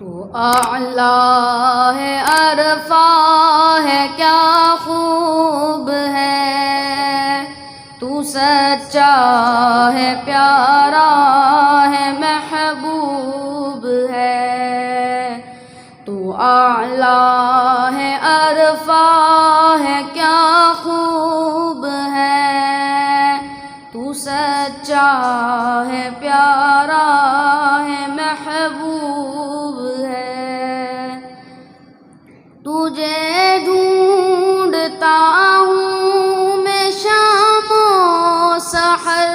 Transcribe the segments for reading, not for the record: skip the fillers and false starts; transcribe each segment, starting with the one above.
تو اعلیٰ ہے، عرفہ ہے، کیا خوب ہے، تو سچا ہے، پیارا ہے، محبوب ہے۔ تو اعلیٰ ہے، عرفہ ہے، کیا خوب ہے، تو سچا ہے، پیارا ہے، محبوب ہے۔ تجھے ڈھونڈتا ہوں میں شام و سحر،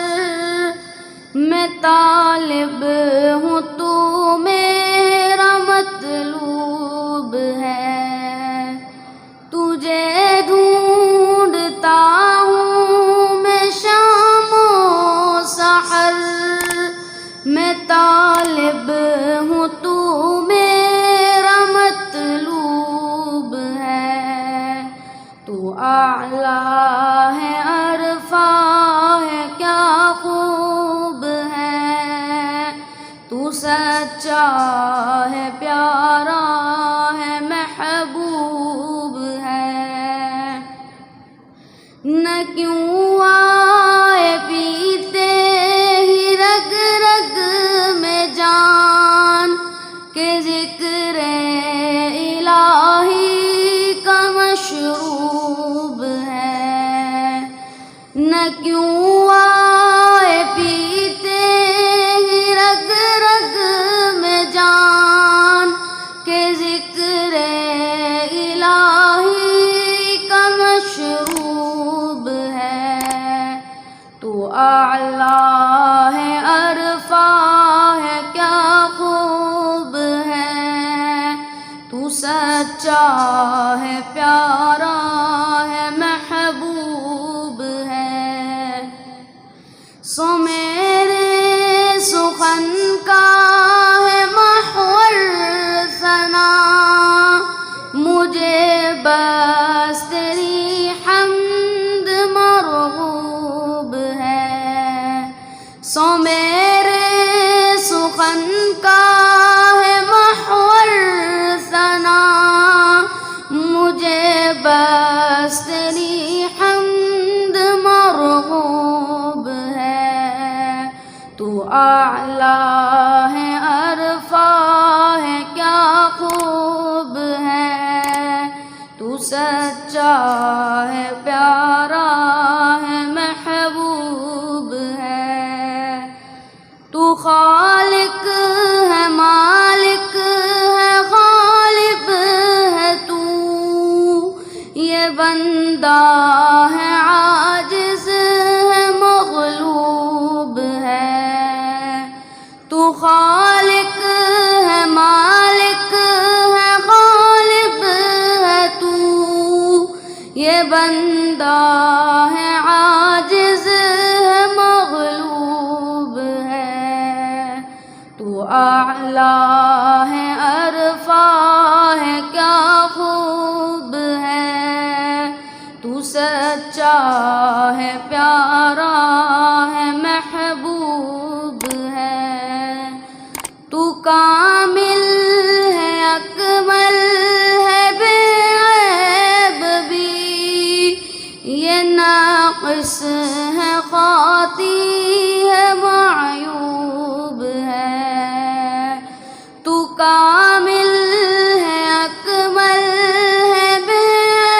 میں طالب ہوں، تو میرا مطلوب ہے۔ تجھے ڈھونڈتا ہوں میں شام و سحر، میں طالب ہوں، تو میرا مطلوب ہے۔ تو اعلیٰ ہے، عرفہ ہے، کیا خوب ہے، تو سچا ہے، پیارا ہے، محبوب ہے۔ نہ کیوں آئے پیتے ہی رگ رگ میں جان، کہ ذکر الہی کا مشروب ہے۔ نہ کیوں آئے پیتے ہی رگ رگ میں جان، کہ ذکر الہی کا مشروب ہے۔ تو اعلیٰ ہے، عرفہ ہے، کیا خوب ہے، تو سچا ہے، پیارا ہے، محبوب ہے۔ سو میرے سخن کا ہے محور ثنا، مجھے بس تیری حمد مرغوب ہے۔ سو میرے سخن کا ہے محور ثنا، مجھے بس تیری حمد مرغوب ہے۔ تو اعلیٰ ہے، عرفہ ہے، کیا خوب ہے، تو سچا ہے، پیارا ہے، محبوب ہے۔ تو خالق ہے، مالک ہے، غالب ہے، تو یہ بندہ ہے، عاجز ہے، مغلوب ہے۔ تو خالق ہے، مالک ہے، غالب ہے، تو یہ بندہ ہے، عاجز ہے، مغلوب ہے۔ تو اعلیٰ ہے، عرفہ ہے، کیا خوب ہے، تو سچا ہے، پیارا ہے، محبوب ہے۔ تو کامل ہے، اکمل ہے، بے عیب بھی، یہ ناقص ہے، خاطی ہے، معیوب ہے۔ تو کامل ہے، اکمل ہے، بے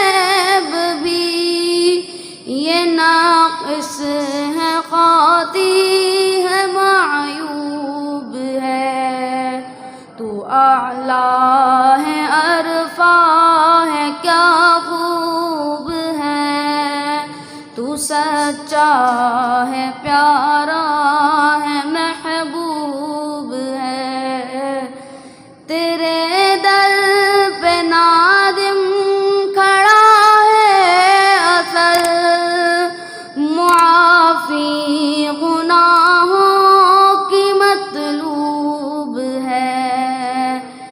عیب بھی، یہ ناقص ہے، خاطی ہے، معیوب ہے۔ تو اعلیٰ ہے، عرفہ ہے، کیا خوب ہے، تو سچا ہے، پیارا